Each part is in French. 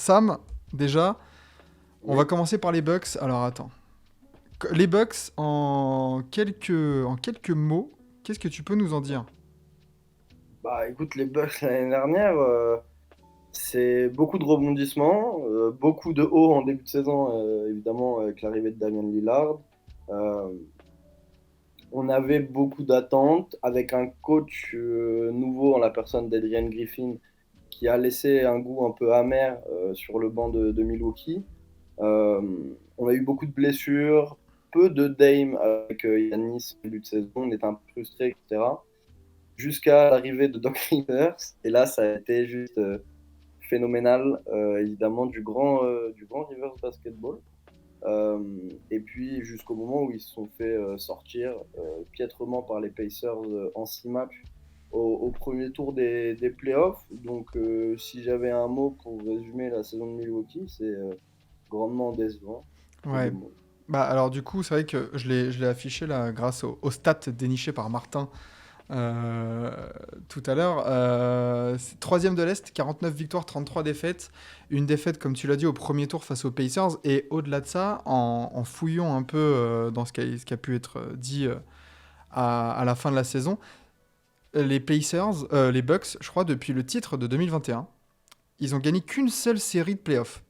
Sam, déjà, on va commencer par les Bucks. Alors attends. Les Bucks, en quelques mots, qu'est-ce que tu peux nous en dire? Bah écoute, les Bucks l'année dernière, c'est beaucoup de rebondissements, beaucoup de hauts en début de saison, évidemment, avec l'arrivée de Damian Lillard. Euh, on avait beaucoup d'attentes avec un coach nouveau en la personne d'Adrian Griffin qui a laissé un goût un peu amer sur le banc de Milwaukee. Euh, on a eu beaucoup de blessures, peu de Dame avec Giannis au début de saison, on était un peu frustrés, etc. Jusqu'à l'arrivée de Doc Rivers. Et là, ça a été juste phénoménal, évidemment, du grand Rivers Basketball. Et puis jusqu'au moment où ils se sont fait sortir piètrement par les Pacers en 6 matchs au premier tour des playoffs. Donc si j'avais un mot pour résumer la saison de Milwaukee, c'est grandement décevant. Peu de Ouais. mots. Bah alors du coup, c'est vrai que je l'ai affiché là grâce aux stats dénichées par Martin euh, tout à l'heure. C'est troisième de l'Est, 49 victoires, 33 défaites. Une défaite, comme tu l'as dit, au premier tour face aux Pacers. Et au-delà de ça, en fouillant un peu dans ce qui a pu être dit à la fin de la saison, les Bucks, je crois, depuis le titre de 2021, ils ont gagné qu'une seule série de playoffs.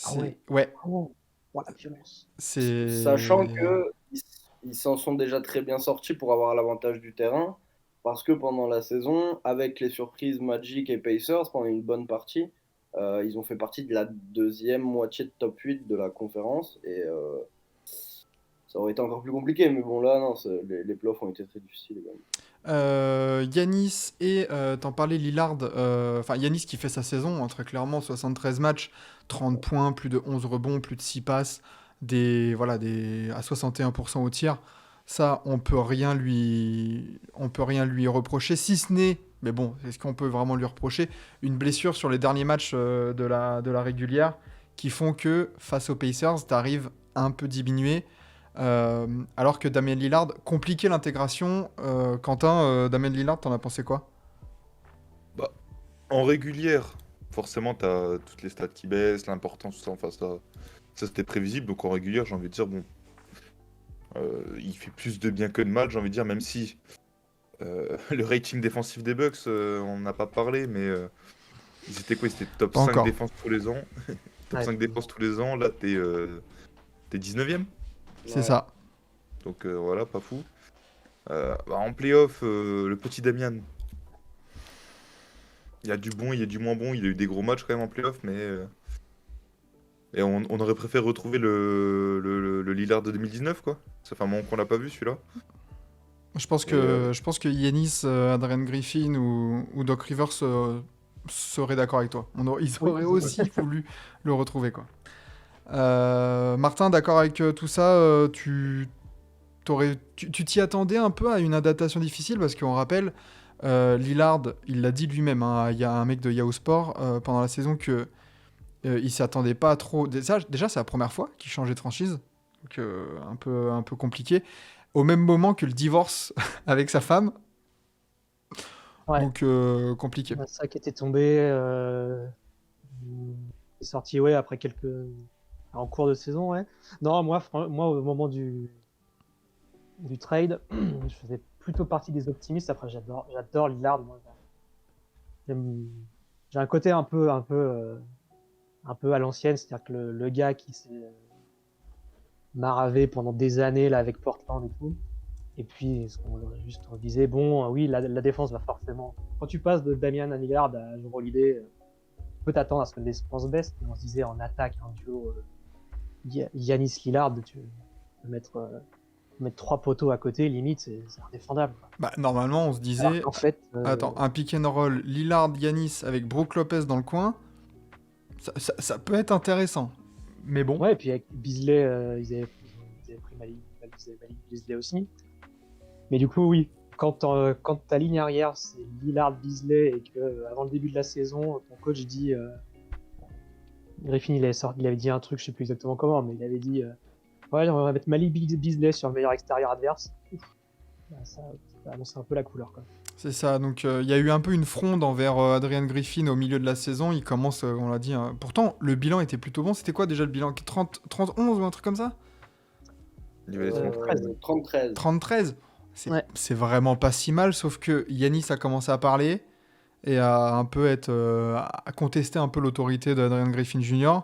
Ah C'est... ouais. Ouais, Oh, oh, la violence. Sachant c'est... que ils s'en sont déjà très bien sortis pour avoir l'avantage du terrain, parce que pendant la saison, avec les surprises Magic et Pacers, pendant une bonne partie, ils ont fait partie de la deuxième moitié de top 8 de la conférence, et ça aurait été encore plus compliqué, mais bon là, non, les playoffs ont été très difficiles quand même. Yanis et t'en parlais Lillard, enfin Yanis qui fait sa saison, hein, très clairement 73 matchs, 30 points, plus de 11 rebonds, plus de 6 passes, à 61% au tir. Ça, on peut rien lui reprocher, si ce n'est, mais bon, est-ce qu'on peut vraiment lui reprocher une blessure sur les derniers matchs de la régulière qui font que face aux Pacers, t'arrives un peu diminué. Alors que Damien Lillard compliquait l'intégration. Quentin, Damien Lillard, t'en as pensé quoi? Bah, en régulière, forcément, t'as toutes les stats qui baissent, l'importance, tout ça, enfin, ça c'était prévisible. Donc en régulière, j'ai envie de dire, bon, il fait plus de bien que de mal, j'ai envie de dire, même si le rating défensif des Bucks, on n'a pas parlé, mais ils étaient quoi? Ils étaient top Pas 5 encore. défense tous les ans. Top Ouais. 5 défense tous les ans, là, t'es 19e. C'est Ouais. ça. Donc voilà, pas fou. Bah, en playoff, le petit Damian, il y a du bon, il y a du moins bon. Il a eu des gros matchs quand même en playoff, mais. Et on aurait préféré retrouver le Lillard de 2019, quoi. Ça fait un moment qu'on l'a pas vu, celui-là. Je pense Et que, je pense que Yanis, Adrian Griffin ou Doc Rivers seraient d'accord avec toi. Ils Oui, auraient c'est ça. aussi voulu le retrouver, quoi. Martin, d'accord avec tout ça, tu t'y attendais un peu à une adaptation difficile parce qu'on rappelle, Lillard, il l'a dit lui-même, hein, il y a un mec de Yahoo Sport pendant la saison que il s'attendait pas à trop. Déjà, c'est la première fois qu'il changeait de franchise, donc un peu compliqué. Au même moment que le divorce avec sa femme, Ouais. donc compliqué. Ça qui était tombé, est sorti ouais après en cours de saison, ouais. Non, moi au moment du trade, je faisais plutôt partie des optimistes. Après, j'adore Lillard. Moi, J'aime- j'ai un côté un peu à l'ancienne, c'est-à-dire que le gars qui s'est maravé pendant des années là avec Portland et tout. Et puis, on disait, bon, oui, la défense va forcément. Quand tu passes de Damian à Lillard à Jrue Holiday, tu peux t'attendre à ce que les défense baisse. Mais on se disait en attaque, un duo Yanis Lillard, tu peux mettre trois poteaux à côté, limite, c'est indéfendable, quoi. Bah, normalement, on se Alors disait, qu'en fait, attends, un pick and roll Lillard Yanis avec Brook Lopez dans le coin, ça peut être intéressant. Mais bon, ouais, et puis avec Beasley, ils avaient pris Malik Beasley aussi. Mais du coup, oui, quand ta ligne arrière, c'est Lillard Beasley et que avant le début de la saison, ton coach dit. Griffin, il avait dit un truc, je sais plus exactement comment, mais il avait dit ouais, on va mettre Malik Beasley sur le meilleur extérieur adverse. Ouf, ça annonce un peu la couleur, quoi. C'est ça, donc il y a eu un peu une fronde envers Adrian Griffin au milieu de la saison. Il commence, on l'a dit, hein. Pourtant le bilan était plutôt bon. C'était quoi déjà le bilan? 30-11 ou un truc comme ça? Il va être 30-13. 30-13. Ouais. C'est vraiment pas si mal, sauf que Yanis a commencé à parler et à un peu à contester un peu l'autorité d'Adrian Griffin Jr.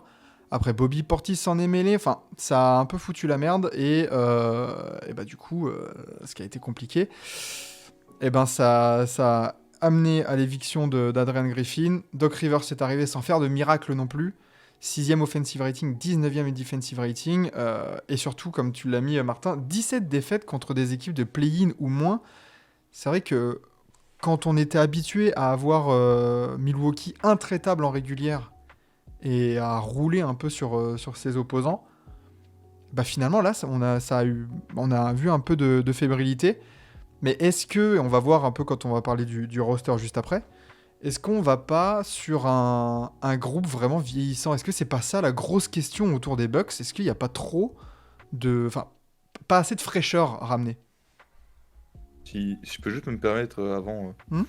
Après, Bobby Portis s'en est mêlé. Enfin, ça a un peu foutu la merde et bah du coup, ce qui a été compliqué, et ben ça a amené à l'éviction d'Adrian Griffin. Doc Rivers est arrivé sans faire de miracle non plus. 6e offensive rating, 19e defensive rating. Et surtout, comme tu l'as mis, Martin, 17 défaites contre des équipes de play-in ou moins. C'est vrai que quand on était habitué à avoir Milwaukee intraitable en régulière et à rouler un peu sur ses opposants, bah finalement là, on a vu un peu de fébrilité. Mais est-ce que, on va voir un peu quand on va parler du roster juste après, est-ce qu'on va pas sur un groupe vraiment vieillissant? Est-ce que c'est pas ça la grosse question autour des Bucks? Est-ce qu'il n'y a pas trop enfin, pas assez de fraîcheur ramenée? Si je peux juste me permettre avant, Hmm.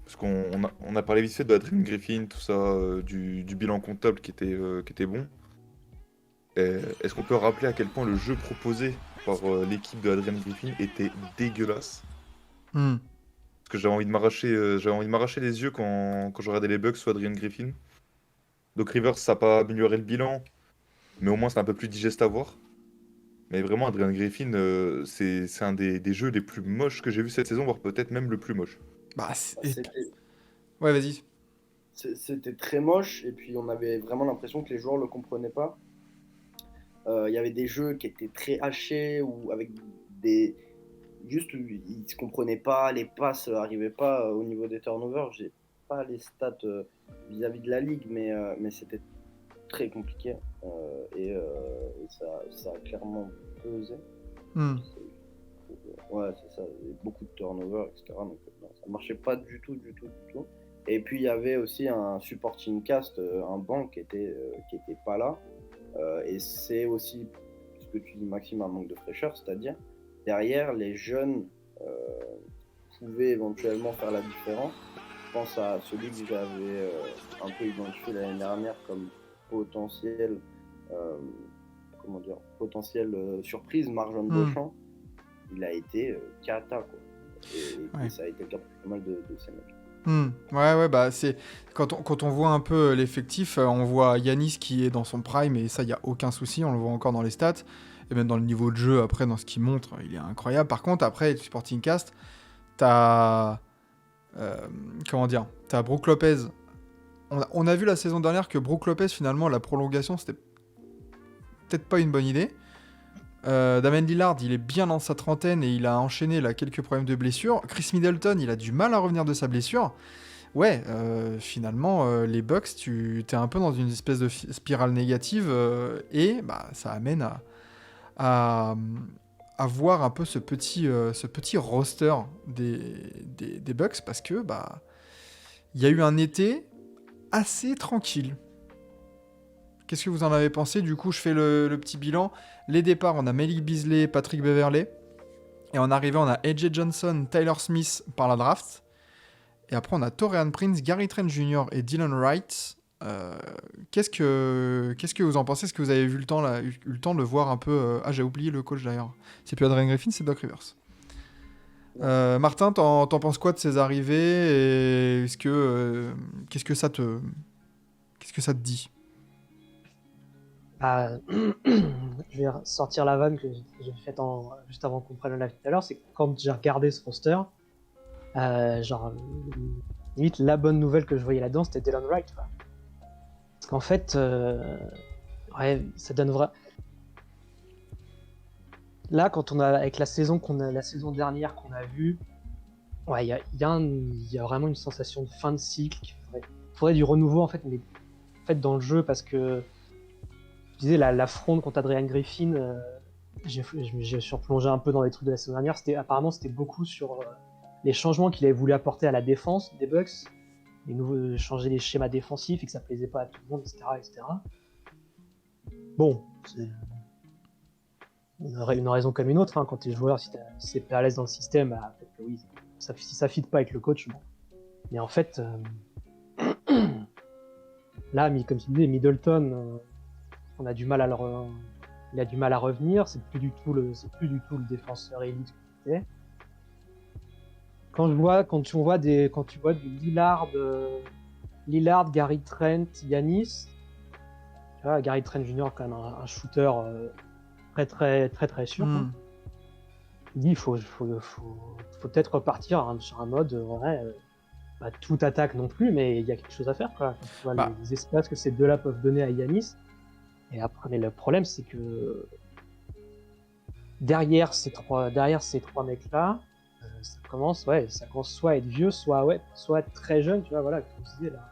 parce on a parlé vite fait de Adrian Griffin, tout ça, du bilan comptable qui était bon. Est-ce qu'on peut rappeler à quel point le jeu proposé par l'équipe de Adrian Griffin était dégueulasse? Hmm. Parce que j'avais envie de m'arracher les yeux quand je regardais les Bucks sous Adrian Griffin. Donc Rivers, ça n'a pas amélioré le bilan, mais au moins c'est un peu plus digeste à voir. Mais vraiment, Adrian Griffin, c'est un des jeux les plus moches que j'ai vu cette saison, voire peut-être même le plus moche. Bah, C'était ouais, vas-y. c'était très moche et puis on avait vraiment l'impression que les joueurs le comprenaient pas. Il y avait des jeux qui étaient très hachés ou avec des juste ils se comprenaient pas, les passes arrivaient pas au niveau des turnovers. J'ai pas les stats vis-à-vis de la ligue, mais c'était très compliqué et ça a clairement pesé. Hmm. Ouais, c'est ça, il y avait beaucoup de turnover, etc. Donc non, ça marchait pas du tout, du tout, du tout. Et puis il y avait aussi un supporting cast, un banc qui était pas là. Et c'est aussi ce que tu dis, Maxime, un manque de fraîcheur, c'est-à-dire derrière les jeunes pouvaient éventuellement faire la différence. Je pense à celui que j'avais un peu identifié l'année dernière comme potentiel, euh, potentiel surprise, Marjon Beauchamp. Il a été cata, quoi. Et ça a été le cas pour pas mal de ces mecs. Ouais, bah c'est quand on voit un peu l'effectif, on voit Yanis qui est dans son prime et ça, il y a aucun souci, on le voit encore dans les stats et même dans le niveau de jeu après, dans ce qu'il montre, il est incroyable. Par contre, après le supporting cast, t'as t'as Brook Lopez. On a vu la saison dernière que Brook Lopez, finalement, la prolongation, c'était peut-être pas une bonne idée. Damian Lillard, il est bien dans sa trentaine et il a enchaîné là, quelques problèmes de blessure. Chris Middleton, il a du mal à revenir de sa blessure. Ouais, finalement, les Bucks, tu es un peu dans une espèce de spirale négative et bah, ça amène à voir un peu ce petit roster des Bucks parce que bah, il y a eu un été assez tranquille. Qu'est-ce que vous en avez pensé? Du coup, je fais le petit bilan. Les départs, on a Malik Beasley, Patrick Beverley. Et en arrivée, on a AJ Johnson, Tyler Smith par la draft. Et après, on a Taurean Prince, Gary Trent Jr. et Dylan Wright. Qu'est-ce que vous en pensez? Est-ce que vous avez eu le temps de le voir un peu Ah, j'ai oublié le coach d'ailleurs. C'est plus Adrian Griffin, c'est Doc Rivers. Martin, t'en penses quoi de ces arrivées? Et qu'est-ce que ça te dit? Je vais sortir la vanne que j'ai faite juste avant qu'on prenne le live tout à l'heure. C'est que quand j'ai regardé ce roster, limite la bonne nouvelle que je voyais là-dedans, c'était Dylan Wright, quoi. Parce qu'en fait, ouais, ça donne vrai. Là, quand on a avec la saison dernière qu'on a vue, ouais, il y a vraiment une sensation de fin de cycle. Il faudrait du renouveau en fait, mais en fait dans le jeu parce que je disais la fronde contre Adrian Griffin, j'ai surplongé un peu dans les trucs de la saison dernière. Apparemment c'était beaucoup sur les changements qu'il avait voulu apporter à la défense des Bucks, changer les schémas défensifs et que ça plaisait pas à tout le monde, etc. Bon, une raison comme une autre, hein. Quand tu es joueur, si tu es à l'aise dans le système, bah, peut-être que oui, si ça ne fit pas avec le coach, bon. Mais en fait, là, comme tu disais, Middleton, on a du mal il a du mal à revenir. C'est plus du tout le défenseur élite qu'il était. Quand tu vois du Lillard, Gary Trent, Giannis, tu vois, Gary Trent Jr. quand même un shooter très très très très sûr. Hein. Il dit il faut peut-être repartir sur un mode pas toute attaque non plus, mais il y a quelque chose à faire quoi. Quand tu vois les espaces que ces deux-là peuvent donner à Giannis. Et après, mais le problème c'est que derrière ces trois mecs-là, ça commence soit à être vieux, soit à être très jeune, tu vois, voilà, comme tu disais là,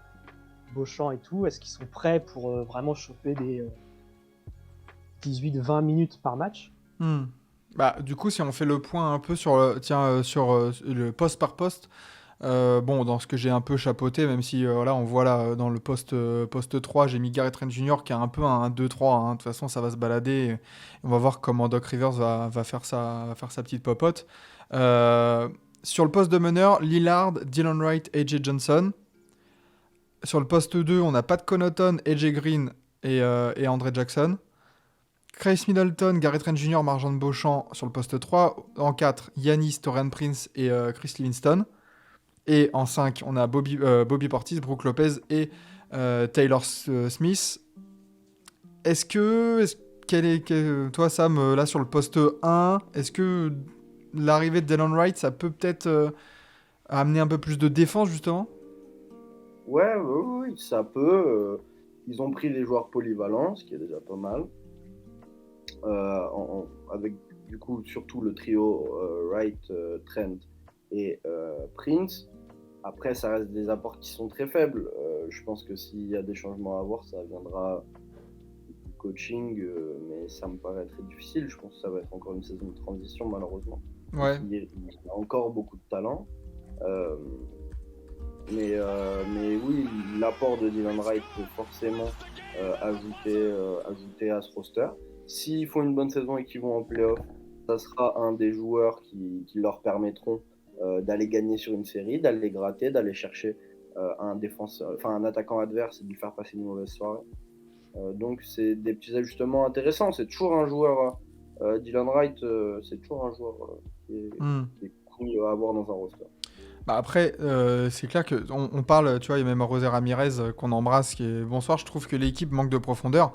Beauchamp et tout, est-ce qu'ils sont prêts pour vraiment choper des 18-20 minutes par match? Bah, du coup, si on fait le point un peu sur le poste par poste, bon, dans ce que j'ai un peu chapeauté, même si là, on voit là, dans le poste 3, j'ai mis Gary Trent Jr. qui a un peu un 2-3. Hein. De toute façon, ça va se balader. Et on va voir comment Doc Rivers va faire sa petite popote. Sur le poste de meneur, Lillard, Dylan Wright, AJ Johnson. Sur le poste 2, on a Pat Connaughton, AJ Green et Andre Jackson. Chris Middleton, Gary Trent Jr., Marjane Beauchamp sur le poste 3. En 4, Giannis, Taurean Prince et Chris Livingston. Et en 5, on a Bobby Portis, Brook Lopez et Taylor Smith. Toi, Sam, là sur le poste 1, est-ce que l'arrivée de Delon Wright, ça peut peut-être amener un peu plus de défense, justement? Oui, ça peut. Ils ont pris des joueurs polyvalents, ce qui est déjà pas mal. Avec du coup surtout le trio Wright, Trent et Prince. Après, ça reste des apports qui sont très faibles. Je pense que s'il y a des changements à avoir, ça viendra du coaching, mais ça me paraît très difficile. Je pense que ça va être encore une saison de transition, malheureusement. Ouais. Il y a encore beaucoup de talent. Mais oui, l'apport de Dylan Wright peut forcément ajouter à ce roster. S'ils font une bonne saison et qu'ils vont en play-off, ça sera un des joueurs qui leur permettront d'aller gagner sur une série, d'aller gratter, d'aller chercher un attaquant adverse et de lui faire passer une mauvaise soirée. Donc c'est des petits ajustements intéressants. C'est toujours un joueur, Dylan Wright, c'est toujours un joueur qui est cool à avoir dans un roster. Bah après, c'est clair qu'on parle, tu vois, il y a même José Ramirez qu'on embrasse qui est bonsoir. Je trouve que l'équipe manque de profondeur.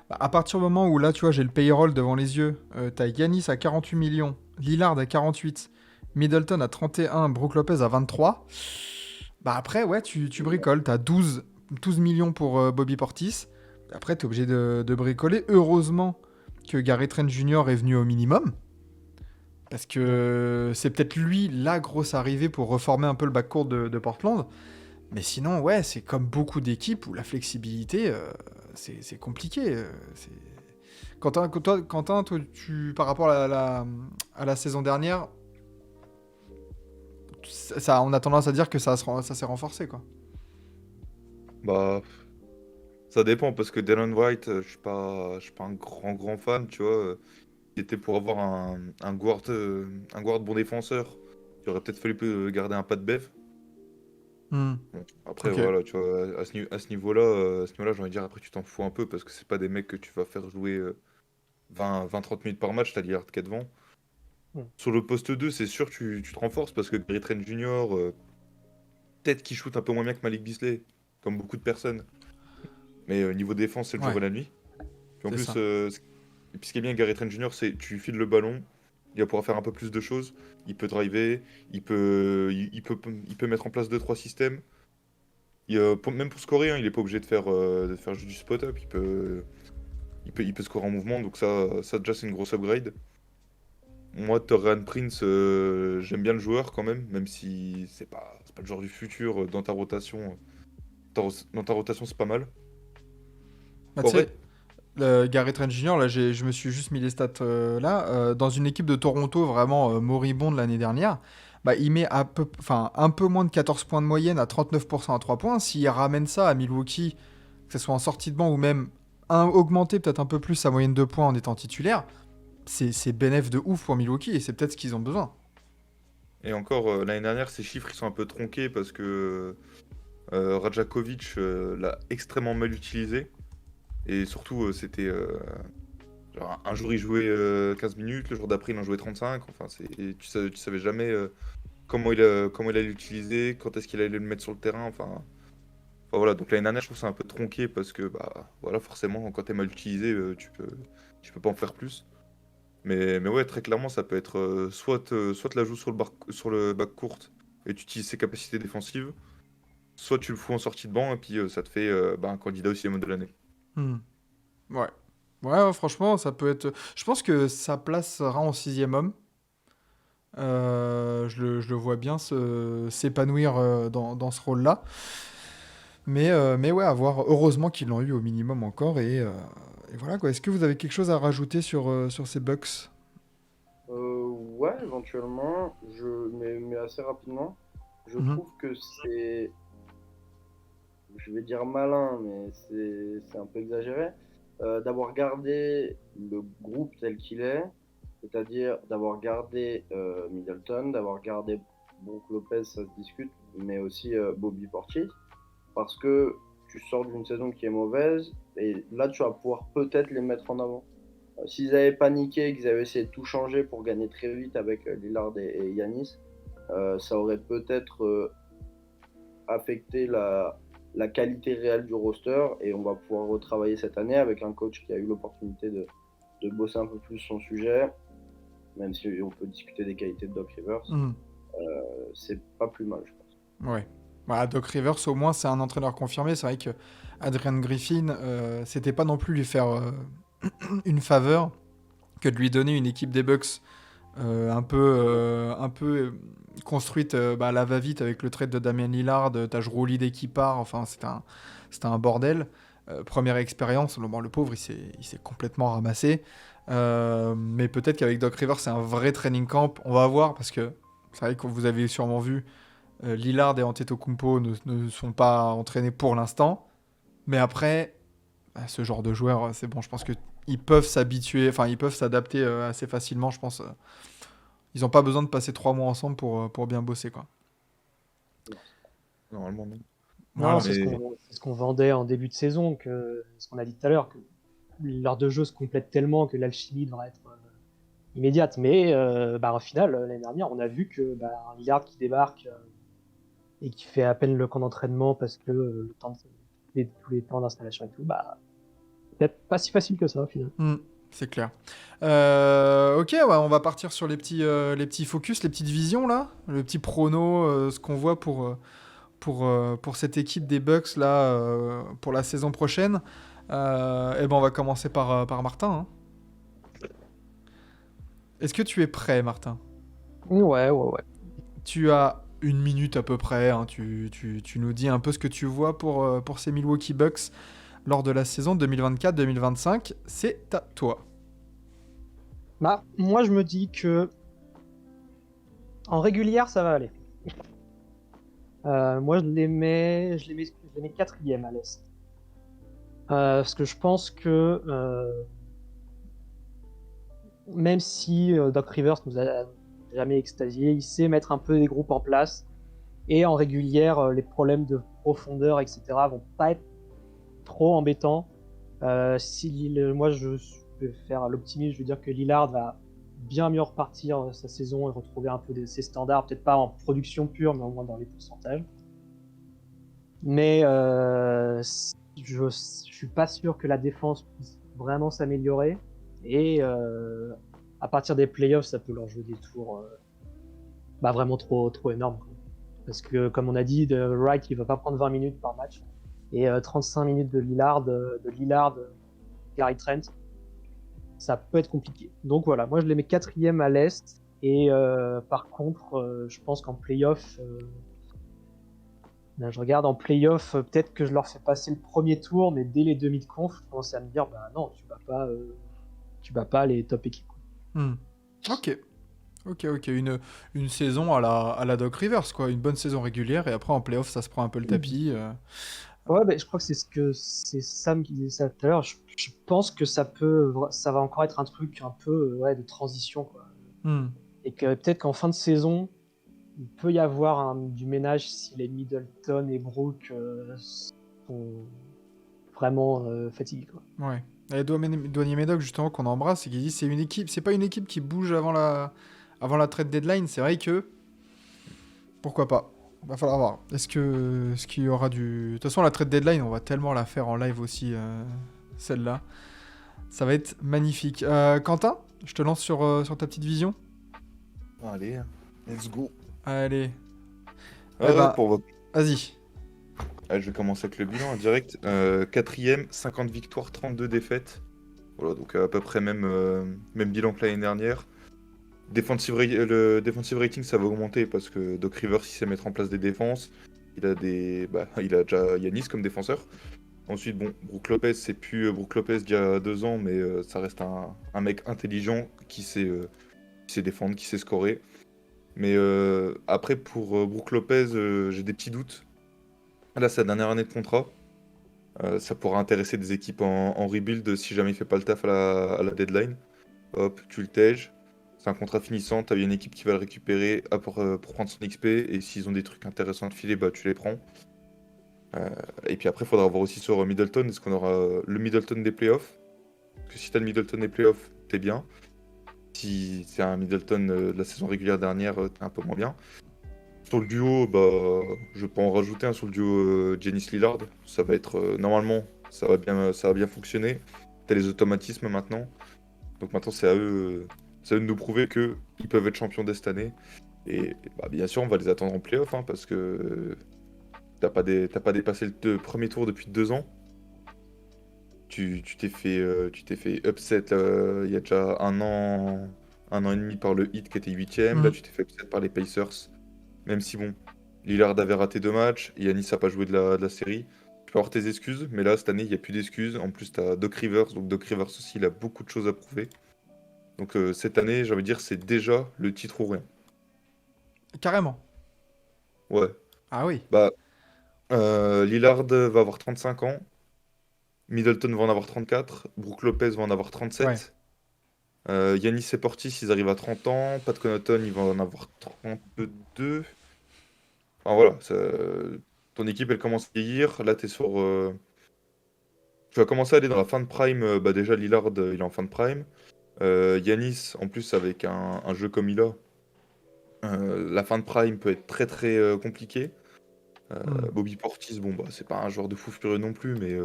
Bah, à partir du moment où là, tu vois, j'ai le payroll devant les yeux, t'as Giannis à 48 millions, Lillard à 48, Middleton à 31, Brook Lopez à 23. Bah après, ouais, tu bricoles. T'as 12 millions pour Bobby Portis. Après, t'es obligé de bricoler. Heureusement que Gary Trent Jr. est venu au minimum. Parce que c'est peut-être lui la grosse arrivée pour reformer un peu le backcourt de Portland. Mais sinon, ouais, c'est comme beaucoup d'équipes où la flexibilité, c'est compliqué. Quentin, toi, par rapport à la saison dernière, on a tendance à dire que ça s'est renforcé, quoi. Bah, ça dépend parce que Delon Wright, je suis pas un grand fan, tu vois. C'était pour avoir un guard bon défenseur. Il aurait peut-être fallu garder un pas de Bev. Bon, après, Ok. voilà, tu vois, à ce niveau-là, j'ai envie de dire, après, tu t'en fous un peu parce que c'est pas des mecs que tu vas faire jouer 20-30 minutes par match, t'as Lillard qui est devant. Sur le poste 2, c'est sûr, tu te renforces parce que Gary Trent Jr., peut-être qu'il shoot un peu moins bien que Malik Beasley, comme beaucoup de personnes. Mais niveau défense, c'est le jour Ouais. et la nuit. Puis en C'est plus, ça. et puis ce qui est bien avec Gary Trent Jr., c'est tu lui files le ballon, il va pouvoir faire un peu plus de choses. Il peut driver, il peut mettre en place 2-3 systèmes. Même pour scorer, hein, il n'est pas obligé de faire juste du spot-up. Il peut scorer en mouvement, donc ça déjà c'est une grosse upgrade. Moi, Taurean Prince, j'aime bien le joueur quand même si c'est pas le joueur du futur dans ta rotation. Dans ta rotation, c'est pas mal. Bah, En tu sais, vrai, Gary Trent Jr., là, je me suis juste mis les stats là. Dans une équipe de Toronto vraiment moribonde l'année dernière, bah, il met un peu moins de 14 points de moyenne à 39% à 3 points. S'il ramène ça à Milwaukee, que ce soit en sortie de banc ou même augmenter peut-être un peu plus sa moyenne de points en étant titulaire, c'est bénéf de ouf pour Milwaukee et c'est peut-être ce qu'ils ont besoin. Et encore, l'année dernière, ces chiffres ils sont un peu tronqués parce que Rajakovic l'a extrêmement mal utilisé. Et surtout, c'était. Genre, un jour il jouait 15 minutes, le jour d'après il en jouait 35. Enfin, et tu savais jamais comment il allait l'utiliser, quand est-ce qu'il allait le mettre sur le terrain. Enfin, voilà, donc l'année dernière, je trouve ça un peu tronqué parce que bah voilà, forcément, quand t'es mal utilisé, tu peux pas en faire plus. Mais ouais, très clairement, ça peut être soit tu la joues sur le back court et tu utilises ses capacités défensives, soit tu le fous en sortie de banc et puis ça te fait bah, un candidat aussi mode de l'année. Hmm. Ouais. Ouais, franchement, ça peut être. Je pense que sa place sera en sixième homme. Je le vois bien s'épanouir dans ce rôle-là. Mais ouais, à voir. Heureusement qu'ils l'ont eu au minimum encore. Et voilà quoi. Est-ce que vous avez quelque chose à rajouter sur ces Bucks? Ouais, éventuellement, mais assez rapidement. Je Mhm. trouve que je vais dire malin, mais c'est un peu exagéré, d'avoir gardé le groupe tel qu'il est, c'est-à-dire d'avoir gardé Middleton, d'avoir gardé Brook Lopez, ça se discute, mais aussi Bobby Portis, parce que tu sors d'une saison qui est mauvaise, et là tu vas pouvoir peut-être les mettre en avant. S'ils avaient paniqué, qu'ils avaient essayé de tout changer pour gagner très vite avec Lillard et Yanis, ça aurait peut-être affecté la qualité réelle du roster et on va pouvoir retravailler cette année avec un coach qui a eu l'opportunité de bosser un peu plus son sujet, même si on peut discuter des qualités de Doc Rivers. Mhm. C'est pas plus mal, je pense. Ouais. Voilà, Doc Rivers, au moins, c'est un entraîneur confirmé. C'est vrai que Adrian Griffin, c'était pas non plus lui faire une faveur que de lui donner une équipe des Bucks un peu construite bah, à la va-vite avec le trade de Damian Lillard, t'as Jrue Holiday qui part, enfin c'était un bordel. Première expérience, bon, le pauvre il s'est complètement ramassé. Mais peut-être qu'avec Doc Rivers c'est un vrai training camp, on va voir parce que c'est vrai que vous avez sûrement vu, Lillard et Antetokounmpo ne sont pas entraînés pour l'instant, mais après bah, ce genre de joueurs, c'est bon, je pense que ils peuvent s'habituer, enfin ils peuvent s'adapter assez facilement, je pense. Ils n'ont pas besoin de passer 3 mois ensemble pour bien bosser, quoi. Normalement, non. Non, Voilà. Mais c'est ce qu'on vendait en début de saison, ce qu'on a dit tout à l'heure, que l'heure de jeu se complète tellement que l'alchimie devrait être immédiate. Mais bah, au final, l'année dernière, on a vu que bah, un Lillard qui débarque et qui fait à peine le camp d'entraînement parce que le temps tous les temps d'installation et tout, bah, peut-être pas si facile que ça au final. C'est clair. Ok, ouais, on va partir sur les petits focus, les petites visions là, le petit prono, ce qu'on voit pour cette équipe des Bucks là, pour la saison prochaine. Et ben on va commencer par Martin, hein. Est-ce que tu es prêt, Martin? Ouais. Tu as une minute à peu près, hein. Tu nous dis un peu ce que tu vois pour ces Milwaukee Bucks lors de la saison 2024-2025. C'est à toi. Bah, moi, je me dis que en régulière, ça va aller. Moi, je les mets quatrième à l'Est. Parce que je pense que même si Doc Rivers nous a jamais extasié, il sait mettre un peu des groupes en place. Et en régulière, les problèmes de profondeur, etc., vont pas être trop embêtants. Moi, je vais faire l'optimiste, je veux dire que Lillard va bien mieux repartir sa saison et retrouver un peu ses standards, peut-être pas en production pure, mais au moins dans les pourcentages. Mais je suis pas sûr que la défense puisse vraiment s'améliorer. Et à partir des playoffs, ça peut leur jouer des tours vraiment trop énormes, quoi. Parce que, comme on a dit, Wright, il va pas prendre 20 minutes par match. Et 35 minutes de Lillard, Gary Trent, ça peut être compliqué. Donc voilà, moi je les mets quatrième à l'Est. Et par contre, je pense qu'en playoff, je regarde en playoff, peut-être que je leur fais passer le premier tour, mais dès les demi de conf, je commence à me dire, bah non, tu bats pas les top équipes. Ok. Une saison à la Doc Rivers, quoi. Une bonne saison régulière et après en playoff, ça se prend un peu le tapis. Ouais, je crois que c'est Sam qui disait ça tout à l'heure. Je pense que ça va encore être un truc un peu ouais, de transition, quoi. Hmm. Et que peut-être qu'en fin de saison, il peut y avoir du ménage si les Middleton et Brook sont vraiment fatigués, quoi. Ouais. Et Douanier Médoc, justement, qu'on embrasse, et qui dit c'est une équipe, c'est pas une équipe qui bouge avant la trade deadline. C'est vrai que pourquoi pas. Va falloir voir. Est-ce qu'il y aura du. De toute façon, la trade deadline, on va tellement la faire en live aussi, celle-là. Ça va être magnifique. Quentin, je te lance sur ta petite vision. Allez, let's go. Allez. Ah, Eh ben, pour... vas-y. Allez, je vais commencer avec le bilan en direct. Quatrième, 50 victoires, 32 défaites. Voilà, donc à peu près même bilan que l'année dernière. Le defensive rating, ça va augmenter parce que Doc Rivers, il sait mettre en place des défenses. Il a déjà Yanis comme défenseur. Ensuite, bon, Brook Lopez, c'est plus Brook Lopez d'il y a 2 ans, mais ça reste un mec intelligent qui sait défendre, qui sait scorer. Mais après, pour Brook Lopez, j'ai des petits doutes. Là, c'est la dernière année de contrat. Ça pourra intéresser des équipes en rebuild si jamais il fait pas le taf à la deadline. Hop, tu le tèges. C'est un contrat finissant, t'as une équipe qui va le récupérer pour prendre son XP, et s'ils ont des trucs intéressants à te filer, bah tu les prends. Et puis après, il faudra voir aussi sur Middleton, est-ce qu'on aura le Middleton des playoffs? Parce que si t'as le Middleton des playoffs, t'es bien. Si c'est un Middleton de la saison régulière dernière, t'es un peu moins bien. Sur le duo, bah, je peux en rajouter un sur le duo Giannis Lillard. Ça va être normalement, ça va bien fonctionner. T'as les automatismes maintenant. Donc maintenant, c'est à eux de nous prouver que ils peuvent être champions dès cette année. Et bah, bien sûr, on va les attendre en playoff, hein, parce que t'as pas dépassé le premier tour depuis 2 ans. Tu t'es fait upset il y a déjà un an et demi par le Heat qui était 8ème. Là, Hmm. tu t'es fait upset par les Pacers. Même si bon, Lillard avait raté 2 matchs, et Yanis n'a pas joué de la série. Tu peux avoir tes excuses, mais là, cette année, il n'y a plus d'excuses. En plus, tu as Doc Rivers, donc Doc Rivers aussi, il a beaucoup de choses à prouver. Donc cette année, j'ai envie de dire, c'est déjà le titre ou rien. Carrément. Ouais. Ah oui. Bah, Lillard va avoir 35 ans, Middleton va en avoir 34, Brook Lopez va en avoir Ouais. 37, Giannis et Portis, ils arrivent à 30 ans, Pat Connaughton, il va en avoir 32. Enfin voilà, ton équipe, elle commence à vieillir. Là, tu vas commencer à aller dans la fin de prime. Bah déjà, Lillard, il est en fin de prime. Yanis, en plus, avec un jeu comme il a, la fin de prime peut être très très compliquée. Hmm. Bobby Portis, bon, bah, c'est pas un joueur de fou furieux non plus, mais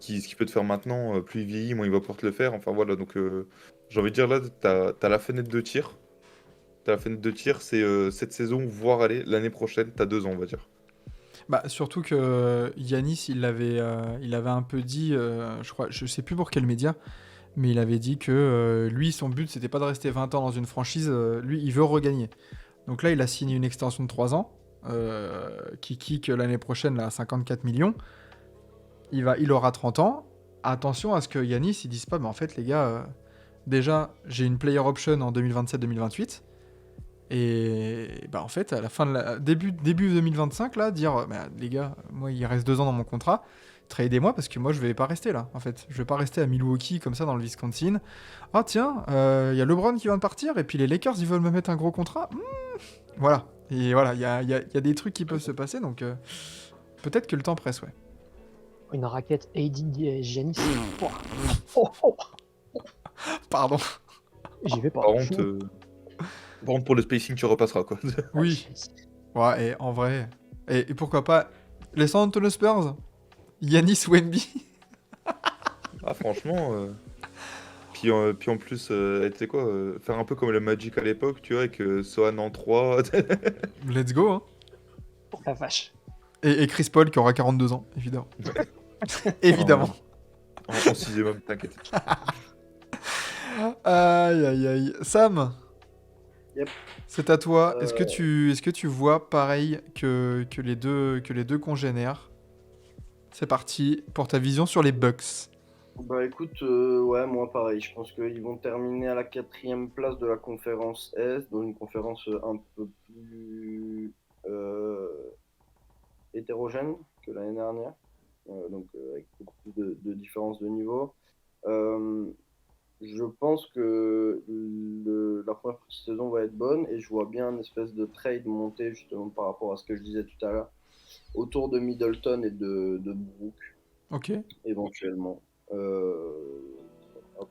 ce qu'il peut te faire maintenant, plus il vieillit, moins il va pouvoir te le faire. Enfin voilà, donc j'ai envie de dire là, t'as la fenêtre de tir. T'as la fenêtre de tir, c'est cette saison, voire aller l'année prochaine, t'as 2 ans, on va dire. Bah, surtout que Yanis, il avait un peu dit, je crois, je sais plus pour quel média, mais il avait dit que lui, son but, c'était pas de rester 20 ans dans une franchise, lui, il veut regagner. Donc là, il a signé une extension de 3 ans, qui kick l'année prochaine là, à 54 millions. Il aura 30 ans. Attention à ce que Yanis, ils disent pas, mais en fait, les gars, déjà, j'ai une player option en 2027-2028. Et bah en fait, à la fin de début 2025, là, dire bah, les gars, moi il reste 2 ans dans mon contrat, tradez-moi parce que moi je vais pas rester là. En fait, je vais pas rester à Milwaukee comme ça dans le Wisconsin. Ah tiens, il y a LeBron qui vient de partir et puis les Lakers ils veulent me mettre un gros contrat. Voilà. Et voilà, il y a des trucs qui peuvent se passer donc peut-être que le temps presse, ouais. Une raquette AD et Giannis. Pouah. Oh, oh, Pardon. j'y vais pas. Par contre, pour le spacing, tu repasseras quoi. Ah, Oui. Ouais, et en vrai. Et pourquoi pas les San Antonio Spurs, Yanis Wemby. Ah, franchement. Puis en plus, tu sais quoi, faire un peu comme le Magic à l'époque, tu vois, avec Sohan en 3. Let's go, hein. Oh la vache. Et Chris Paul qui aura 42 ans, évidemment. Évidemment. En 6ème, t'inquiète. Aïe aïe aïe. Sam, Yep. c'est à toi. Euh, Est-ce que tu vois pareil que les deux congénères? C'est parti pour ta vision sur les Bucks. Bah écoute, ouais, moi pareil, je pense qu'ils vont terminer à la 4e place de la conférence Est, dans une conférence un peu plus hétérogène que l'année dernière, donc avec beaucoup plus de différence de niveau. Euh, je pense que la première partie de saison va être bonne et je vois bien une espèce de trade monter justement par rapport à ce que je disais tout à l'heure autour de Middleton et de Brook Ok. éventuellement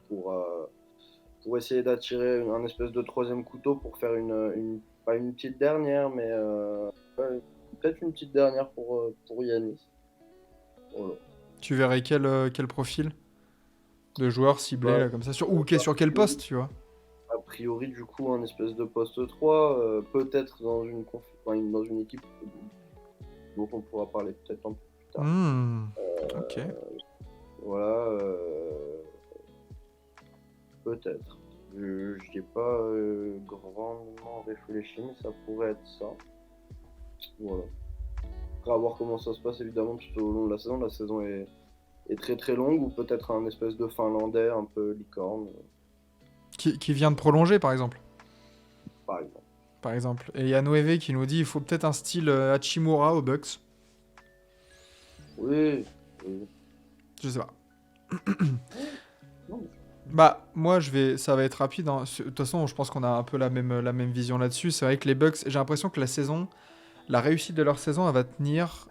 pour essayer d'attirer un espèce de troisième couteau pour faire pas une petite dernière mais ouais, peut-être une petite dernière pour Yanis. Voilà. Tu verrais quel profil de joueur ciblé Bah, là, comme ça sur quel poste, tu vois? a priori, du coup, un espèce de poste 3, peut-être dans une équipe dont on pourra parler peut-être un peu plus tard. Ok. Voilà, peut-être. Je n'y ai pas grandement réfléchi, mais ça pourrait être ça. Voilà. Après, à voir comment ça se passe, évidemment, tout au long de la saison. La saison est très très longue, ou peut-être un espèce de Finlandais un peu licorne, Qui vient de prolonger, par exemple. par exemple. Par exemple. Et il y a Noévé qui nous dit il faut peut-être un style Hachimura aux Bucks. Oui, oui. Je sais pas. Non, mais Bah, moi, ça va être rapide, hein. De toute façon, je pense qu'on a un peu la même vision là-dessus. C'est vrai que les Bucks, j'ai l'impression que la réussite de leur saison, elle va tenir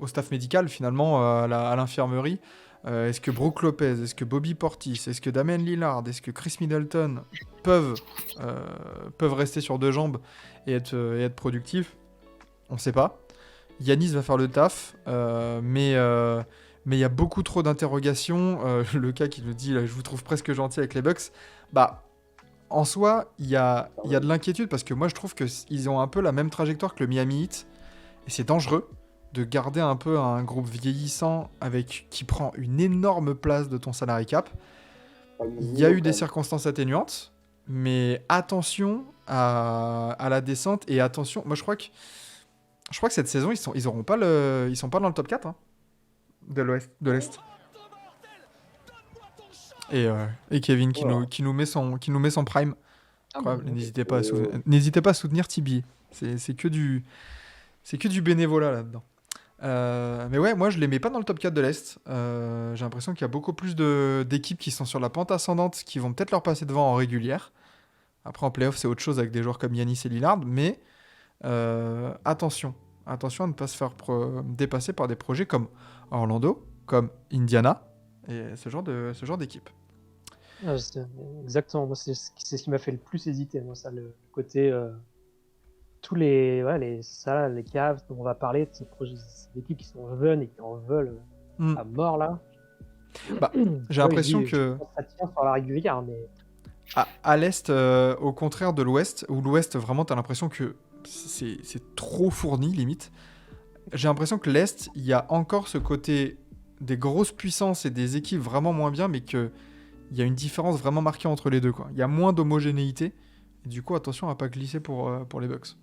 au staff médical, finalement, à l'infirmerie. Est-ce que Brook Lopez, est-ce que Bobby Portis, est-ce que Damian Lillard, est-ce que Chris Middleton peuvent rester sur deux jambes et être productifs? On sait pas. Yanis va faire le taf, mais il y a beaucoup trop d'interrogations. Le cas qui nous dit là, je vous trouve presque gentil avec les Bucks. Bah, en soi, il y a de l'inquiétude parce que moi je trouve qu'ils ont un peu la même trajectoire que le Miami Heat et c'est dangereux de garder un peu un groupe vieillissant qui prend une énorme place de ton salary cap. pas le même Il y a niveau, eu quand des même. circonstances atténuantes, mais attention à la descente et attention. Moi je crois que cette saison ils sont pas dans le top 4 hein, de l'Est. Et Kevin Voilà. qui nous met son prime. Incroyable. Ok. N'hésitez pas à soutenir Tibi. C'est que du bénévolat là-dedans. Mais ouais, moi je les mets pas dans le top 4 de l'Est. J'ai l'impression qu'il y a beaucoup plus d'équipes qui sont sur la pente ascendante qui vont peut-être leur passer devant en régulière. Après en playoff c'est autre chose avec des joueurs comme Yanis et Lillard, mais attention à ne pas se faire dépasser par des projets comme Orlando, comme Indiana et ce genre d'équipe. Exactement, moi c'est ce qui m'a fait le plus hésiter, moi, ça, le côté tous les les Cavs dont on va parler, de ces projets, ces équipes qui sont jeunes et qui en veulent à mort là. Bah, j'ai Ouais, l'impression je que pense ça tient sur la régulière, mais à l'Est, au contraire de l'Ouest, où l'Ouest vraiment t'as l'impression que c'est trop fourni limite. J'ai l'impression que l'Est, il y a encore ce côté des grosses puissances et des équipes vraiment moins bien, mais que il y a une différence vraiment marquée entre les deux, quoi. Il y a moins d'homogénéité. Et du coup, attention à pas glisser pour les Bucks.